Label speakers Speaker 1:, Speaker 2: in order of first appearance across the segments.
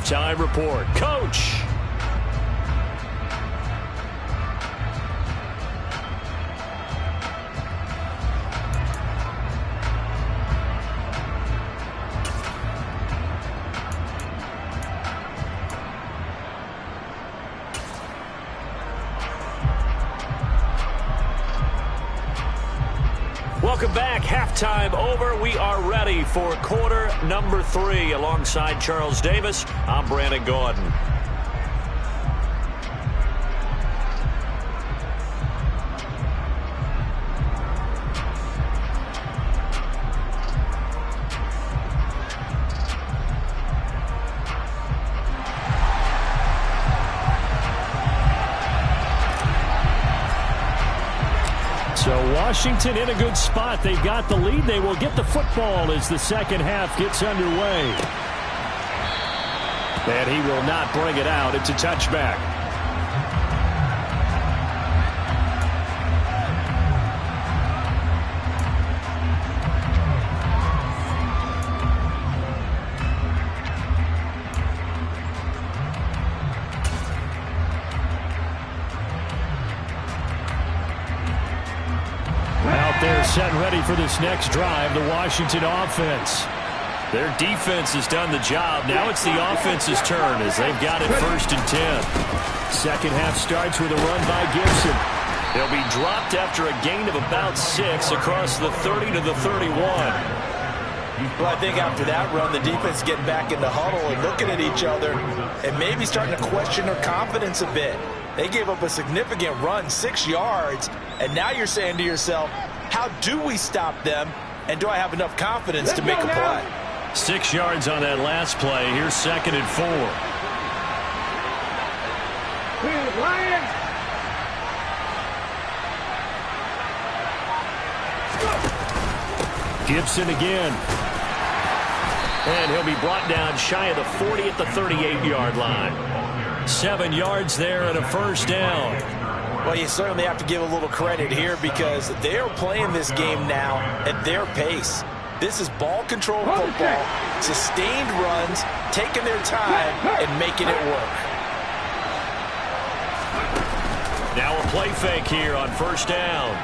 Speaker 1: halftime report. Coach. Welcome back. Halftime over. We are ready for quarter number 3. Alongside Charles Davis, I'm Brandon Gordon. So Washington in a good spot. They've got the lead. They will get the football as the second half gets underway. And he will not bring it out. It's a touchback. They're set and ready for this next drive, the Washington offense. Their defense has done the job. Now it's the offense's turn as they've got it 1st and 10. Second half starts with a run by Gibson. They'll be dropped after a gain of about 6 across the 30 to the 31.
Speaker 2: Well, I think after that run, the defense getting back in the huddle and looking at each other and maybe starting to question their confidence a bit. They gave up a significant run, 6 yards, and now you're saying to yourself, how do we stop them, and do I have enough confidence to make a play?
Speaker 1: 6 yards on that last play. Here's 2nd and 4. Gibson again. And he'll be brought down shy of the 40 at the 38-yard line. 7 yards there and a first down.
Speaker 2: Well, you certainly have to give a little credit here because they are playing this game now at their pace. This is ball control football, sustained runs, taking their time and making it work.
Speaker 1: Now a play fake here on first down.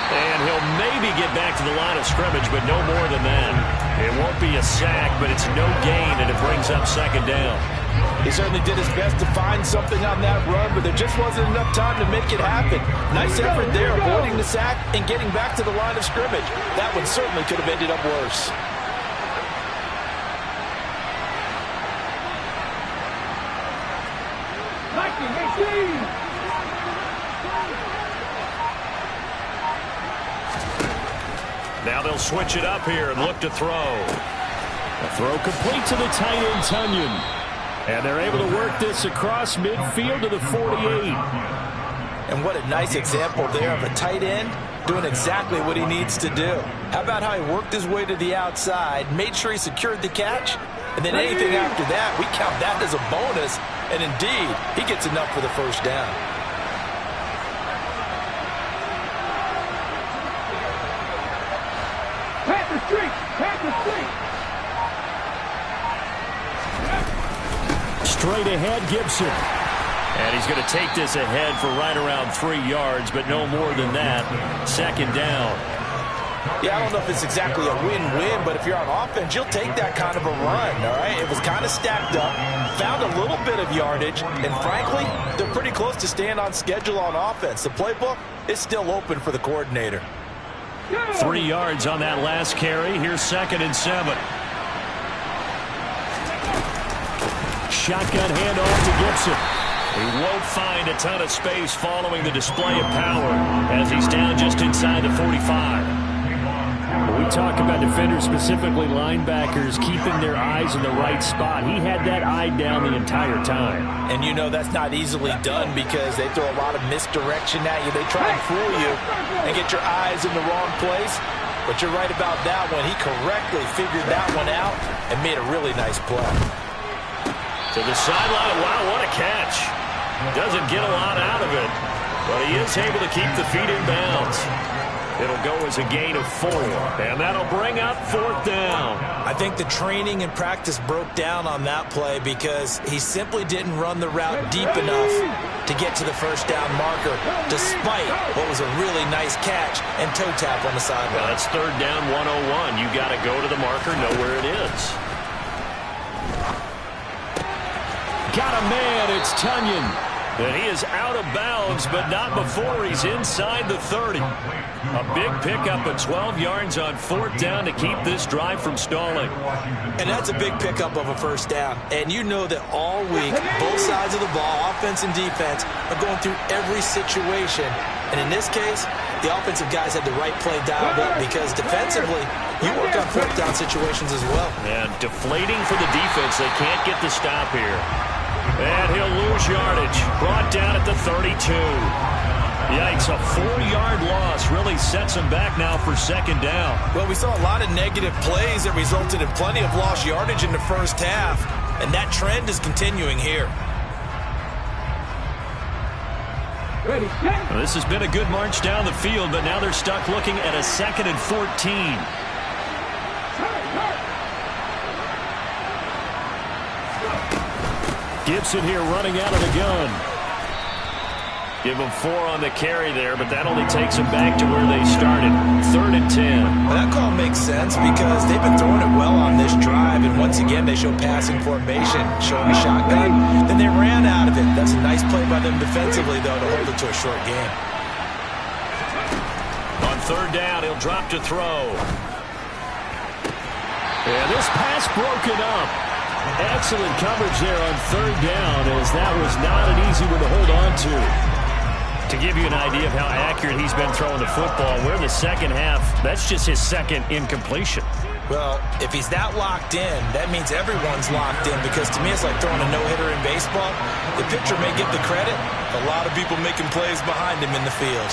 Speaker 1: And he'll maybe get back to the line of scrimmage, but no more than that. It won't be a sack, but it's no gain, and it brings up 2nd down.
Speaker 2: He certainly did his best to find something on that run, but there just wasn't enough time to make it happen. Nice effort there, avoiding the sack and getting back to the line of scrimmage. That one certainly could have ended up worse.
Speaker 1: Now they'll switch it up here and look to throw. A throw complete to the tight end, Tunyon. And they're able to work this across midfield to the 48.
Speaker 2: And what a nice example there of a tight end doing exactly what he needs to do. How about how he worked his way to the outside, made sure he secured the catch, and then anything after that, we count that as a bonus. And indeed, he gets enough for the first down.
Speaker 3: Panther streak! Panther streak!
Speaker 1: Straight ahead, Gibson. And he's going to take this ahead for right around 3 yards, but no more than that. 2nd down.
Speaker 2: Yeah, I don't know if it's exactly a win-win, but if you're on offense, you'll take that kind of a run, all right? It was kind of stacked up, found a little bit of yardage, and frankly, they're pretty close to staying on schedule on offense. The playbook is still open for the coordinator.
Speaker 1: 3 yards on that last carry. Here's 2nd and 7. Shotgun handoff to Gibson. He won't find a ton of space following the display of power as he's down just inside the 45.
Speaker 3: When we talk about defenders, specifically linebackers, keeping their eyes in the right spot, he had that eye down the entire time.
Speaker 2: And you know that's not easily done because they throw a lot of misdirection at you. They try and fool you and get your eyes in the wrong place. But you're right about that one. He correctly figured that one out and made a really nice play.
Speaker 1: To the sideline. Wow, what a catch. Doesn't get a lot out of it, but he is able to keep the feet in bounds.
Speaker 3: It'll go as a gain of 4, and that'll bring up 4th down.
Speaker 2: I think the training and practice broke down on that play because he simply didn't run the route deep enough to get to the first down marker, despite what was a really nice catch and toe tap on the sideline.
Speaker 3: That's 3rd down 101. You got to go to the marker, know where it is. Got a man, it's Tunyon. And he is out of bounds, but not before he's inside the 30. A big pickup of 12 yards on 4th down to keep this drive from stalling.
Speaker 2: And that's a big pickup of a first down. And you know that all week, both sides of the ball, offense and defense, are going through every situation. And in this case, the offensive guys had the right play dialed up because defensively, you work on 4th down situations as well.
Speaker 3: And deflating for the defense. They can't get the stop here. And he'll lose yardage. Brought down at the 32. Yikes, a 4-yard loss really sets him back now for 2nd down.
Speaker 2: Well, we saw a lot of negative plays that resulted in plenty of lost yardage in the first half, and that trend is continuing here.
Speaker 3: Well, this has been a good march down the field, but now they're stuck looking at a 2nd and 14. Gibson here running out of the gun. Give them 4 on the carry there, but that only takes them back to where they started. 3rd and 10.
Speaker 2: Well, that call makes sense because they've been throwing it well on this drive, and once again they show passing formation, showing a shotgun. Then they ran out of it. That's a nice play by them defensively, though, to hold it to a short game.
Speaker 3: On 3rd down, he'll drop to throw. Yeah, this pass broken up. Excellent coverage there on 3rd down, as that was not an easy one to hold on to. To give you an idea of how accurate he's been throwing the football, we're in the second half. That's just his 2nd incompletion.
Speaker 2: Well, if he's that locked in, that means everyone's locked in, because to me it's like throwing a no-hitter in baseball. The pitcher may get the credit, a lot of people making plays behind him in the field.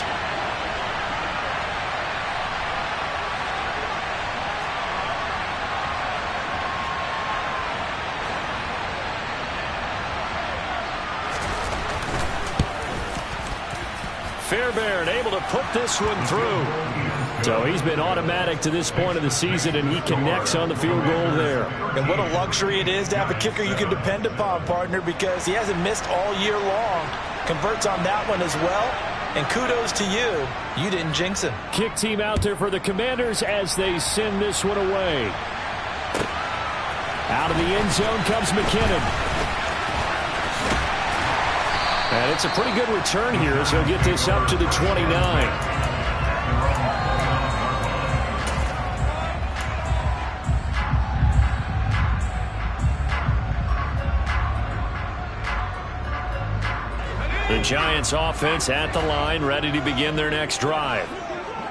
Speaker 3: Fairbairn able to put this one through. So he's been automatic to this point of the season, and he connects on the field goal there.
Speaker 2: And what a luxury it is to have a kicker you can depend upon, partner, because he hasn't missed all year long. Converts on that one as well. And kudos to you. You didn't jinx him.
Speaker 3: Kick team out there for the Commanders as they send this one away. Out of the end zone comes McKinnon. And it's a pretty good return here as he'll get this up to the 29. The Giants offense at the line, ready to begin their next drive.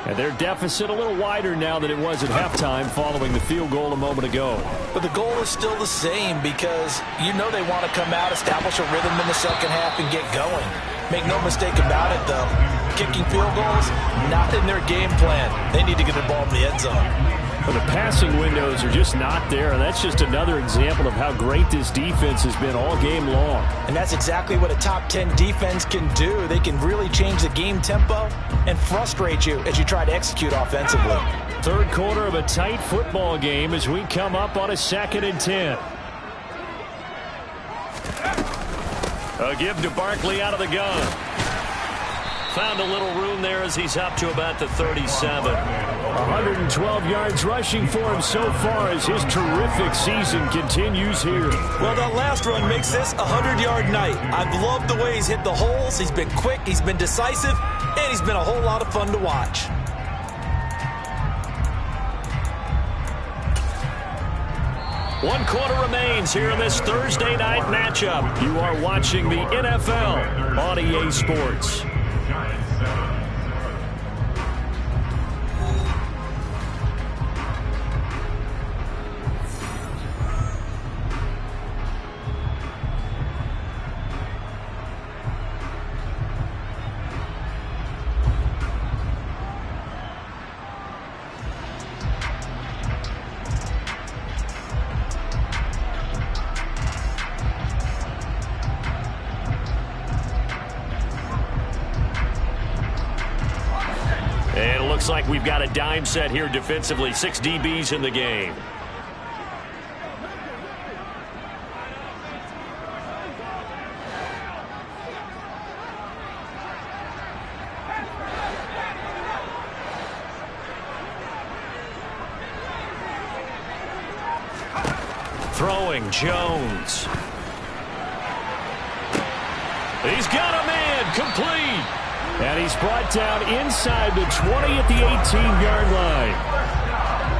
Speaker 3: And their deficit a little wider now than it was at halftime following the field goal a moment ago.
Speaker 2: But the goal is still the same, because you know they want to come out, establish a rhythm in the second half, and get going. Make no mistake about it, though. Kicking field goals, not in their game plan. They need to get the ball in the end zone.
Speaker 3: Well, the passing windows are just not there, and that's just another example of how great this defense has been all game long.
Speaker 2: And that's exactly what a top 10 defense can do. They can really change the game tempo and frustrate you as you try to execute offensively.
Speaker 3: 3rd quarter of a tight football game as we come up on a 2nd and 10. A give to Barkley out of the gun. Found a little room there as he's up to about the 37. 112 yards rushing for him so far as his terrific season continues here.
Speaker 2: Well, that last run makes this a 100-yard night. I've loved the way he's hit the holes. He's been quick, he's been decisive, and he's been a whole lot of fun to watch.
Speaker 3: One quarter remains here in this Thursday night matchup. You are watching the NFL on EA Sports.
Speaker 1: looks like we've got a dime set here defensively. 6 DBs in the game. Throwing, Jones. He's got a man, complete. And he's brought down inside the 20 at the 18-yard line.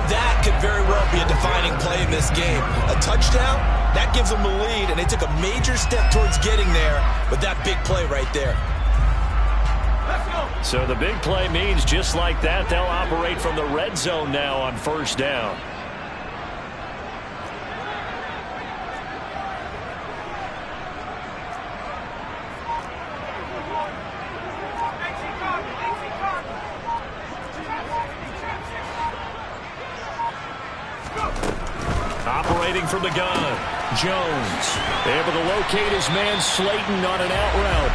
Speaker 2: That could very well be a defining play in this game. A touchdown, that gives them the lead, and they took a major step towards getting there with that big play right there.
Speaker 1: So the big play means just like that, they'll operate from the red zone now on first down. Operating from the gun, Jones able to locate his man Slayton on an out route.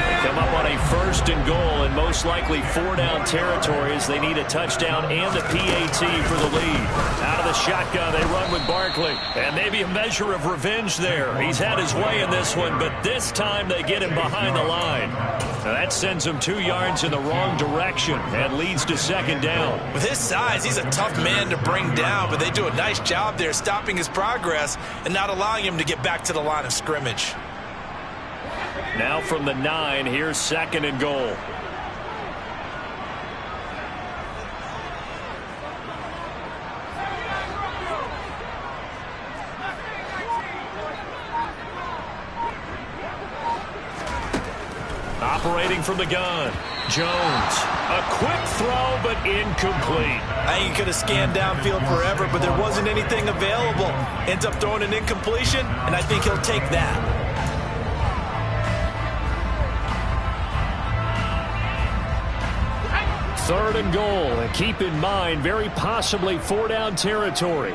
Speaker 1: They come up on a 1st and goal and most likely 4-down territory as they need a touchdown and a PAT for the lead. Out of the shotgun, they run with Barkley. And maybe a measure of revenge there. He's had his way in this one, but this time they get him behind the line. Now that sends him 2 yards in the wrong direction and leads to 2nd down.
Speaker 2: With his size, he's a tough man to bring down, but they do a nice job there stopping his progress and not allowing him to get back to the line of scrimmage.
Speaker 1: Now from the 9, here's 2nd and goal. Operating from the gun, Jones. A quick throw, but incomplete.
Speaker 2: I think he could have scanned downfield forever, but there wasn't anything available. Ends up throwing an incompletion, and I think he'll take that.
Speaker 1: 3rd and goal, and keep in mind, very possibly 4-down territory.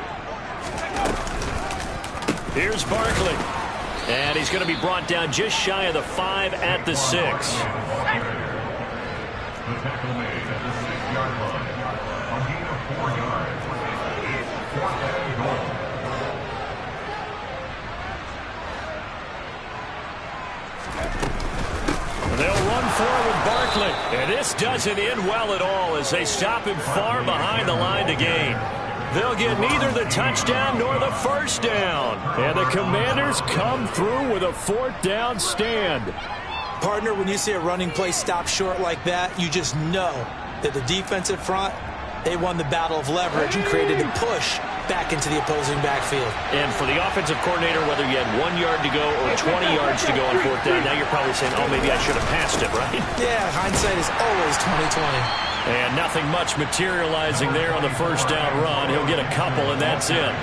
Speaker 1: Here's Barkley. And he's going to be brought down just shy of the 5 at the 6.
Speaker 4: The tackle made at the 6-yard line. A gain of 4 yards. It's 4th and goal.
Speaker 1: They'll run forward Barkley. And this doesn't end well at all as they stop him far behind the line to gain. They'll get neither the touchdown nor the 1st down. And the Commanders come through with a 4th down stand.
Speaker 2: Partner, when you see a running play stop short like that, you just know that the defensive front, they won the battle of leverage and created a push back into the opposing backfield.
Speaker 1: And for the offensive coordinator, whether you had 1 yard to go or 20 yards to go on 4th down, now you're probably saying, oh, maybe I should have passed it, right?
Speaker 2: Yeah, hindsight is always 20/20.
Speaker 1: And nothing much materializing there on the 1st down run. He'll get a couple, and that's it.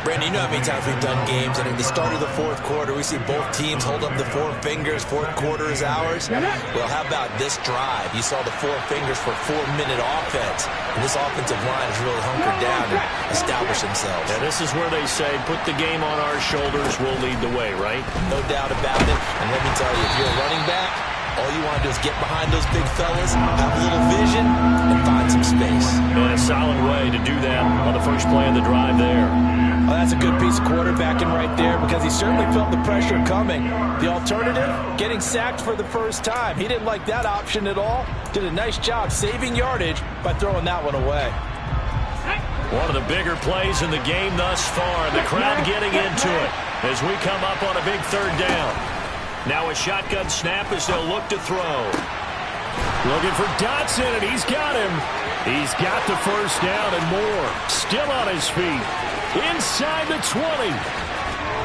Speaker 2: Brandon, you know how many times we've done games, and at the start of the 4th quarter, we see both teams hold up the 4 fingers. 4th quarter is ours. Well, how about this drive? You saw the 4 fingers for 4-minute offense, and this offensive line has really hunkered down and established themselves.
Speaker 1: Yeah, this is where they say, put the game on our shoulders, we'll lead the way, right?
Speaker 2: No doubt about it. And let me tell you, if you're a running back, all you want to do is get behind those big fellas, have a little vision, and find some space.
Speaker 1: And a solid way to do that on the first play of the drive there.
Speaker 2: Well, that's a good piece of quarterbacking right there because he certainly felt the pressure coming. The alternative, getting sacked for the first time. He didn't like that option at all. Did a nice job saving yardage by throwing that one away.
Speaker 1: One of the bigger plays in the game thus far. The crowd getting into it as we come up on a big 3rd down. Now a shotgun snap as they'll look to throw. Looking for Dotson, and he's got him. He's got the 1st down and more. Still on his feet. Inside the 20.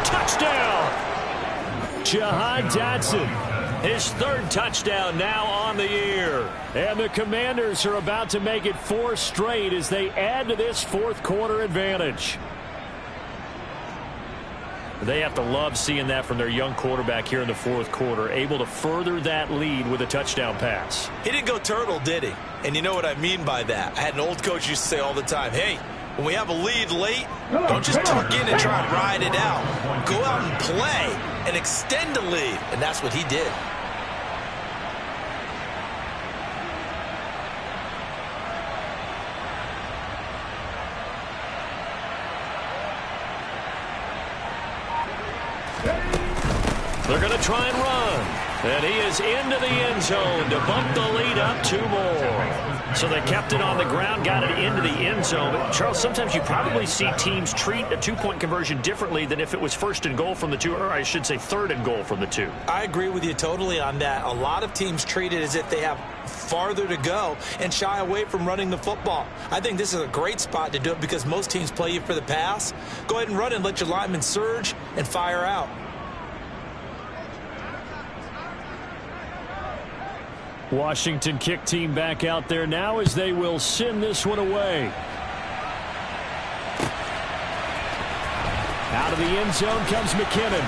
Speaker 1: Touchdown. Jahan Dotson. His 3rd touchdown now on the year. And the Commanders are about to make it 4 straight as they add to this 4th quarter advantage. They have to love seeing that from their young quarterback here in the 4th quarter, able to further that lead with a touchdown pass.
Speaker 2: He didn't go turtle, did he? And you know what I mean by that. I had an old coach used to say all the time, hey, when we have a lead late, don't just tuck in and try and ride it out. Go out and play and extend the lead. And that's what he did.
Speaker 3: They're going to try and run. And he is into the end zone to bump the lead up 2 more. So they kept it on the ground, got it into the end zone. But Charles, sometimes you probably see teams treat a 2-point conversion differently than if it was 1st and goal from the 2, or I should say 3rd and goal from the 2.
Speaker 2: I agree with you totally on that. A lot of teams treat it as if they have farther to go and shy away from running the football. I think this is a great spot to do it because most teams play you for the pass. Go ahead and run and let your linemen surge and fire out.
Speaker 3: Washington kick team back out there now as they will send this one away. Out of the end zone comes McKinnon.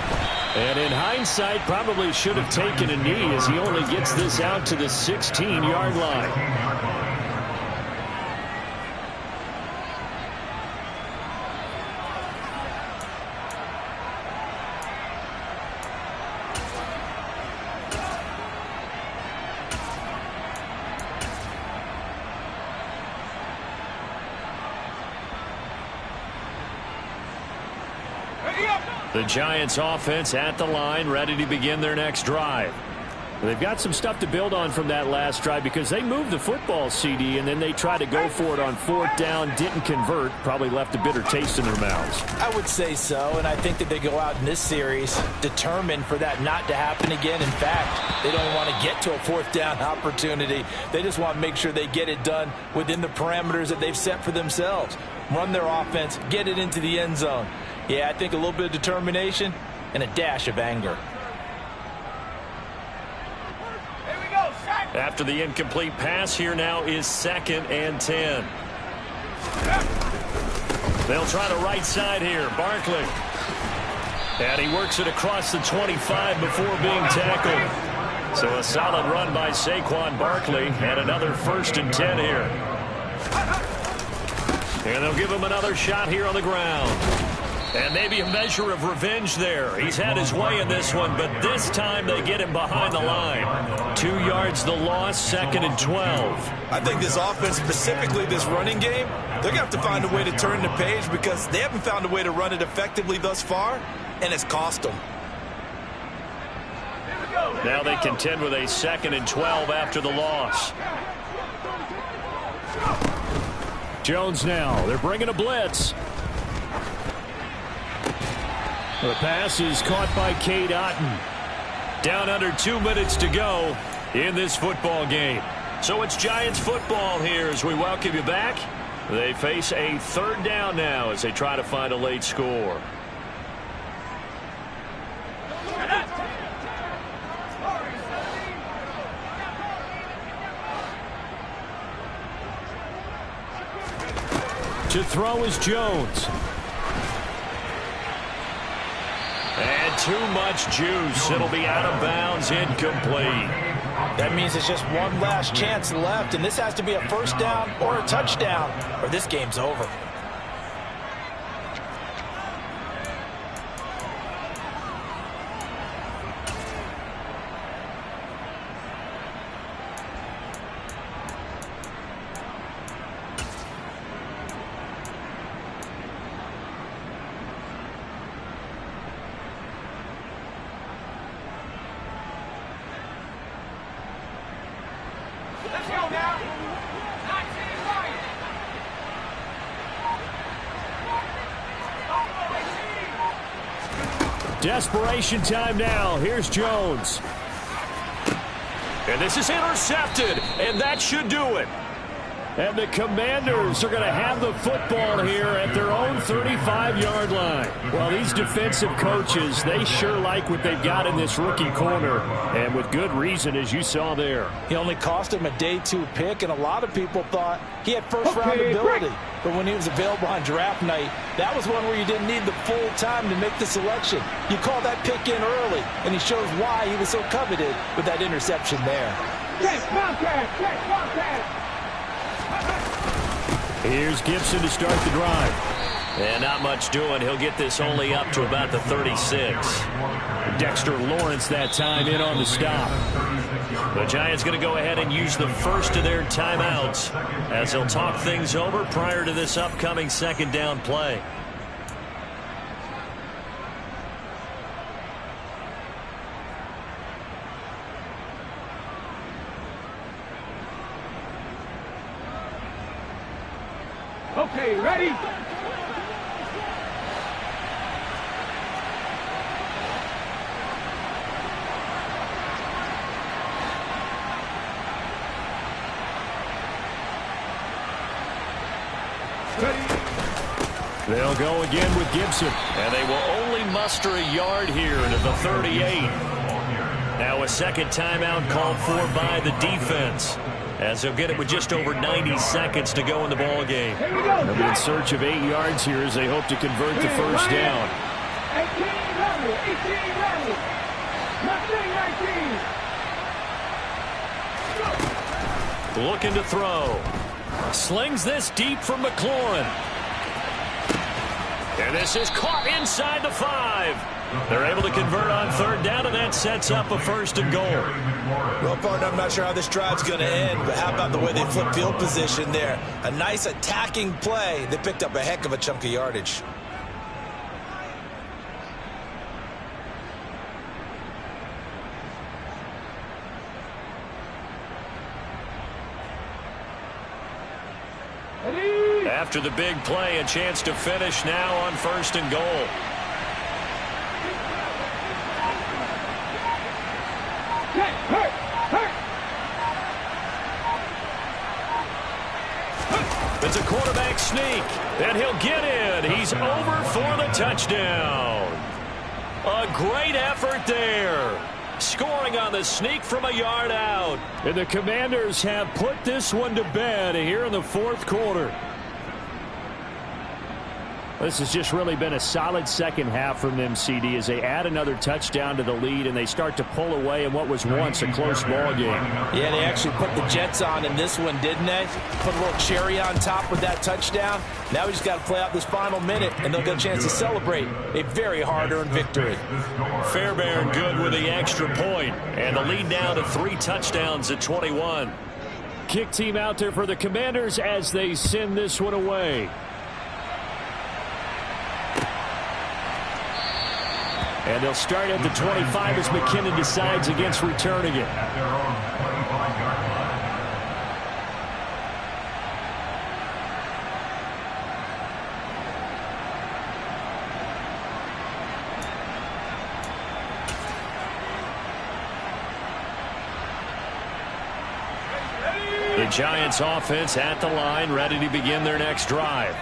Speaker 3: And in hindsight, probably should have taken a knee as he only gets this out to the 16-yard line. The Giants offense at the line, ready to begin their next drive. They've got some stuff to build on from that last drive because they moved the football, CD, and then they tried to go for it on 4th down, didn't convert, probably left a bitter taste in their mouths.
Speaker 2: I would say so, and I think that they go out in this series determined for that not to happen again. In fact, they don't want to get to a 4th down opportunity. They just want to make sure they get it done within the parameters that they've set for themselves. Run their offense, get it into the end zone. Yeah, I think a little bit of determination and a dash of anger.
Speaker 3: After the incomplete pass, here now is 2nd and 10. They'll try the right side here. Barkley. And he works it across the 25 before being tackled. So a solid run by Saquon Barkley and another 1st and 10 here. And they'll give him another shot here on the ground. And maybe a measure of revenge there. He's had his way in this one, but this time they get him behind the line. 2 yards the loss, 2nd and 12.
Speaker 2: I think this offense, specifically this running game, they're going to have to find a way to turn the page because they haven't found a way to run it effectively thus far, and it's cost them.
Speaker 3: Now they contend with a 2nd and 12 after the loss. Jones now. They're bringing a blitz. The pass is caught by Cade Otton. Down under 2 minutes to go in this football game. So it's Giants football here as we welcome you back. They face a 3rd down now as they try to find a late score. To throw is Jones. And too much juice. It'll be out of bounds, incomplete.
Speaker 2: That means it's just one last chance left, and this has to be a 1st down or a touchdown, or this game's over.
Speaker 3: Desperation time now. Here's Jones. And this is intercepted, and that should do it. And the Commanders are going to have the football here at their own 35-yard line. Well, these defensive coaches, they sure like what they've got in this rookie corner, and with good reason, as you saw there.
Speaker 2: He only cost him a day 2 pick, and a lot of people thought he had first-round ability. But when he was available on draft night, that was one where you didn't need the full time to make the selection. You call that pick in early, and he shows why he was so coveted with that interception there.
Speaker 3: Here's Gibson to start the drive. And not much doing. He'll get this only up to about the 36. Dexter Lawrence that time in on the stop. The Giants going to go ahead and use the first of their timeouts as they'll talk things over prior to this upcoming 2nd down play.
Speaker 5: Okay, ready?
Speaker 3: They'll go again with Gibson.
Speaker 1: And they will only muster a yard here to the 38. Now a second timeout called for by the defense, as they'll get it with just over 90 seconds to go in the ball game.
Speaker 3: They'll be in search of 8 yards here as they hope to convert the first down.
Speaker 5: 18 level. Nothing 19.
Speaker 1: Looking to throw. Slings this deep from McLaurin. And this is caught inside the 5. They're able to convert on third down, and that sets up a first and goal.
Speaker 2: Well, partner, I'm not sure how this drive's going to end, but how about the way they flip field position there? A nice attacking play. They picked up a heck of a chunk of yardage.
Speaker 1: After the big play, a chance to finish now on first and goal. It's a quarterback sneak, and he'll get in. He's over for the touchdown. A great effort there. Scoring on the sneak from a yard out.
Speaker 3: And the Commanders have put this one to bed here in the fourth quarter. This has just really been a solid second half from them, CD, as they add another touchdown to the lead and they start to pull away in what was once a close ball game.
Speaker 2: Yeah, they actually put the Jets on in this one, didn't they? Put a little cherry on top with that touchdown. Now we just got to play out this final minute, and they'll get a chance to celebrate a very hard-earned victory.
Speaker 1: Fairbairn good with the extra point, and the lead now to 3 touchdowns at 21.
Speaker 3: Kick team out there for the Commanders as they send this one away. And they'll start at the 25 as McKinnon decides against returning it.
Speaker 1: The Giants offense at the line, ready to begin their next drive.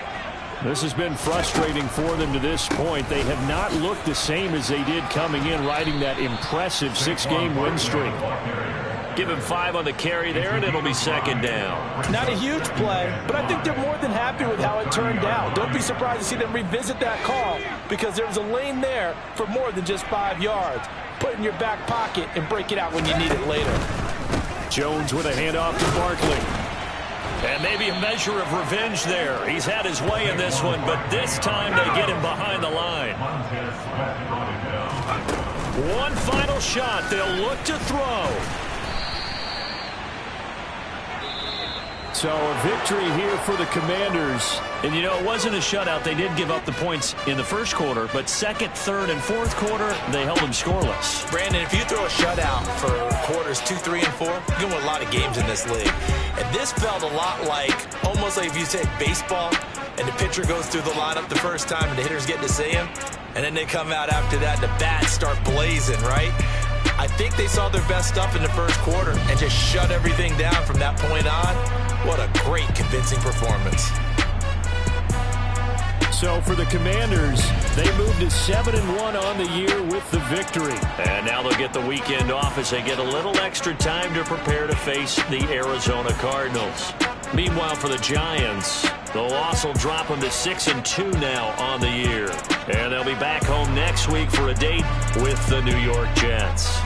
Speaker 3: This has been frustrating for them to this point. They have not looked the same as they did coming in, riding that impressive 6-game win streak.
Speaker 1: Give him 5 on the carry there, and it'll be second down.
Speaker 2: Not a huge play, but I think they're more than happy with how it turned out. Don't be surprised to see them revisit that call, because there's a lane there for more than just 5 yards. Put it in your back pocket and break it out when you need it later.
Speaker 3: Jones with a handoff to Barkley.
Speaker 1: And maybe a measure of revenge there. He's had his way in this one, but this time they get him behind the line. One final shot. They'll look to throw.
Speaker 3: So a victory here for the Commanders.
Speaker 1: And, you know, it wasn't a shutout. They did give up the points in the first quarter, but second, third, and fourth quarter, they held them scoreless.
Speaker 2: Brandon, if you throw a shutout for quarters 2, 3, and 4, you're going to win a lot of games in this league. And this felt a lot like, almost like if you said baseball, and the pitcher goes through the lineup the first time and the hitters get to see him, and then they come out after that, the bats start blazing, right? I think they saw their best stuff in the first quarter and just shut everything down from that point on. What a great, convincing performance.
Speaker 3: So for the Commanders, they moved to 7-1 on the year with the victory.
Speaker 1: And now they'll get the weekend off as they get a little extra time to prepare to face the Arizona Cardinals. Meanwhile, for the Giants, the loss will drop them to 6-2 now on the year. And they'll be back home next week for a date with the New York Jets.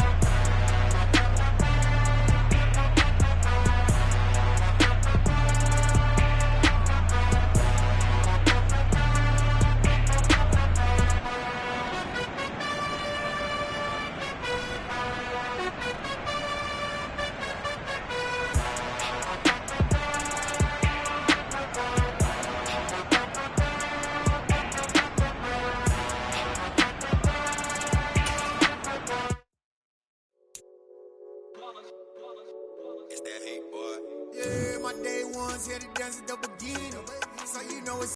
Speaker 6: It's that heat, boy. Yeah, my day ones here to dance at the beginning. So you know it's